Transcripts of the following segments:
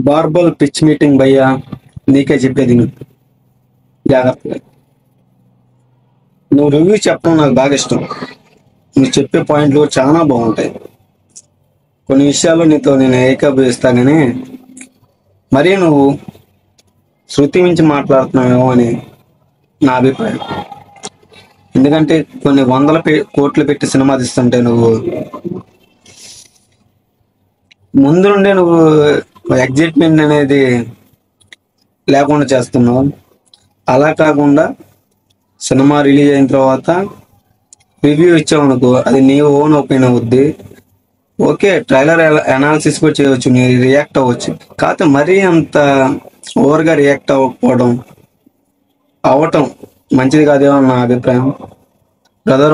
బార్బల్ pitch meeting భయ్యా, నీకే చెప్పేది నువ్వు జాగ్రత్తగా. నువ్వు రివ్యూ చెప్పడం నాకు బాగా ఇష్టం. నువ్వు చెప్పే పాయింట్లు చాలా బాగుంటాయి. కొన్ని విషయాల్లో నీతో నేను ఏకీభవిస్తా, కానీ మరీ నువ్వు శృతి మించి మాట్లాడుతున్నావేమో అని నా అభిప్రాయం. ఎందుకంటే కొన్ని వందల కోట్లు పెట్టి సినిమా తీస్తుంటే నువ్వు ముందు నుండే నువ్వు ఎగ్జైట్మెంట్ అనేది లేకుండా చేస్తున్నావు. అలా కాకుండా సినిమా రిలీజ్ అయిన తర్వాత రివ్యూ ఇచ్చావు అనుకో, అది నీ ఓన్ ఒపీనియన్ అవుద్ది. ఓకే, ట్రైలర్ అనాలిసిస్ కూడా చేయవచ్చు, నీ రియాక్ట్ అవ్వచ్చు. కాకపోతే మరీ అంత ఓవర్గా రియాక్ట్ అవ్వటం మంచిది కాదేమో నా అభిప్రాయం.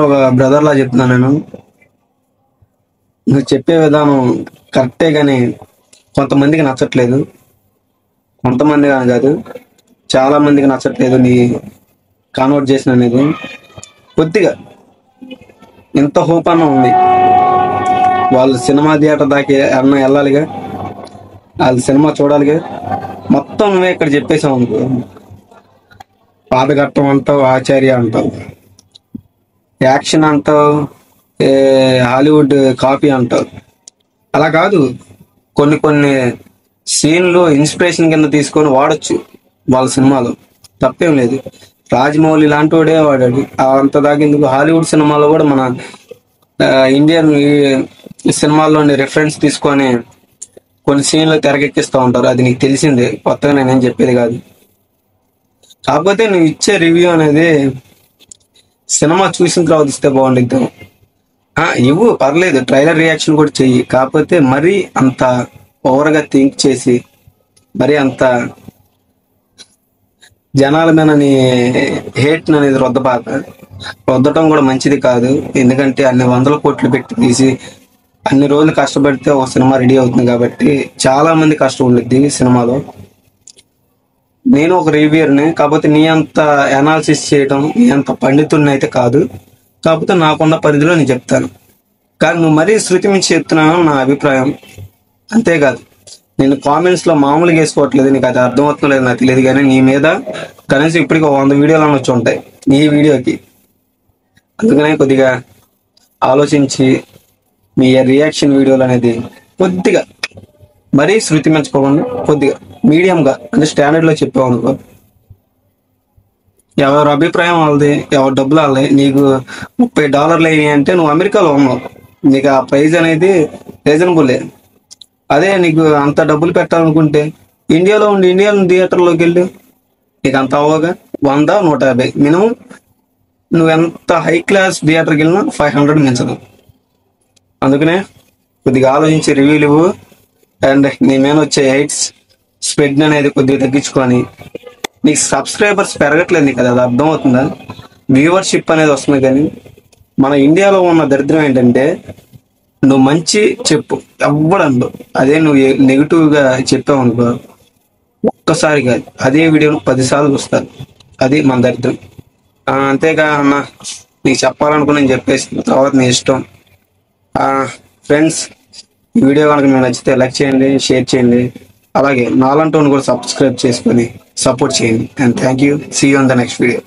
ఒక బ్రదర్లా చెప్తున్నాను నేను. నువ్వు చెప్పే విధానం కరెక్టే, కానీ కొంతమందికి నచ్చట్లేదు. కొంతమంది కానీ కాదు, చాలా మందికి నచ్చట్లేదు నీ కాన్వర్జేషన్ అనేది. కొద్దిగా ఎంత హోప్ అన్న ఉంది, వాళ్ళు సినిమా థియేటర్ దాకా అన్న వెళ్ళాలిగా, వాళ్ళు సినిమా చూడాలిగా. మొత్తం నువ్వే ఇక్కడ చెప్పేసావు అనుకో, పాదఘట్టం అంటావు, ఆచార్య అంటావు, యాక్షన్ అంటావు, హాలీవుడ్ కాపీ అంటావు. అలా కాదు, కొన్ని కొన్ని సీన్లు ఇన్స్పిరేషన్ కింద తీసుకొని వాడచ్చు వాళ్ళ సినిమాలో, తప్పేం లేదు. రాజమౌళి లాంటి వాడే వాడాడు, అంత దాకెందుకు హాలీవుడ్ సినిమాలో కూడా మన ఇండియన్ సినిమాల్లోని రిఫరెన్స్ తీసుకొని కొన్ని సీన్లు తెరకెక్కిస్తూ ఉంటారు. అది నీకు తెలిసిందే, కొత్తగా నేనేం చెప్పేది కాదు. కాకపోతే నువ్వు ఇచ్చే రివ్యూ అనేది సినిమా చూసిన తర్వాత ఇస్తే బాగుండిద్దాం. ఇవ్వు, పర్లేదు, ట్రైలర్ రియాక్షన్ కూడా చెయ్యి. కాకపోతే మరీ అంత ఓవర్గా థింక్ చేసి మరీ అంత జనాల మీద నీ హేట్ అనేది రుద్దటం కూడా మంచిది కాదు. ఎందుకంటే అన్ని వందల కోట్లు పెట్టి తీసి అన్ని రోజులు కష్టపడితే ఒక సినిమా రెడీ అవుతుంది. కాబట్టి చాలా మంది కష్టం ఉండిద్ది సినిమాలో. నేను ఒక రివ్యూర్ని, కాకపోతే నీ అంత అనాలిసిస్ చేయటం, నీ అంత పండితుడిని అయితే కాదు. కాకపోతే నాకున్న పరిధిలో నేను చెప్తాను. కానీ నువ్వు మరీ శృతి మించి చెప్తున్నాను నా అభిప్రాయం. అంతేకాదు, నేను కామెంట్స్లో మామూలుగా వేసుకోవట్లేదు, నీకు అది అర్థమవుతుందో లేదు నాకు తెలియదు. కానీ నీ మీద కనీసం ఇప్పటికి 100 వీడియోలు వచ్చి ఉంటాయి నీ వీడియోకి. అందుకనే కొద్దిగా ఆలోచించి మీ రియాక్షన్ వీడియోలు అనేది కొద్దిగా మరీ శృతి మించుకోకుండా కొద్దిగా మీడియంగా, అంటే స్టాండర్డ్లో చెప్పావు అనుకో. ఎవరి అభిప్రాయం వాళ్ళది, ఎవరి డబ్బులు వాళ్ళది. నీకు $30 అయినాయి అంటే నువ్వు అమెరికాలో ఉన్నావు, నీకు ఆ ప్రైజ్ అనేది రీజనబుల్లే. అదే నీకు అంత డబ్బులు పెట్టాలనుకుంటే ఇండియాలో ఇండియన్ థియేటర్లోకి వెళ్ళి నీకు అంత అవ్వగా 100, 150 మినిమం. నువ్వు ఎంత హై క్లాస్ థియేటర్కి వెళ్ళినా 500 మించదు. అందుకనే కొద్దిగా ఆలోచించి రివ్యూలు ఇవ్వు. అండ్ నీ మీద వచ్చే హైట్స్ స్ప్రెడ్ అనేది కొద్దిగా తగ్గించుకొని, నీకు సబ్స్క్రైబర్స్ పెరగట్లేదు, నీకు అది అర్థమవుతుందా? వ్యూవర్షిప్ అనేది వస్తుంది. కానీ మన ఇండియాలో ఉన్న దరిద్రం ఏంటంటే, నువ్వు మంచి చెప్పు, ఎవ్వడండు అదే నువ్వు నెగిటివ్గా చెప్పావు అనుకో, ఒక్కసారి కాదు అదే వీడియోను 10 సార్లు చూస్తారు. అది మన దరిద్రం. అంతేగా అన్న, నీకు చెప్పాలనుకుని నేను చెప్పేసి తర్వాత నీ ఇష్టం. ఫ్రెండ్స్, ఈ వీడియో కనుక మీకు నచ్చితే లైక్ చేయండి, షేర్ చేయండి. అలాగే నాలంటోని కూడా సబ్స్క్రైబ్ చేసుకొని సపోర్ట్ చేయండి. And thank you. See you on the next video.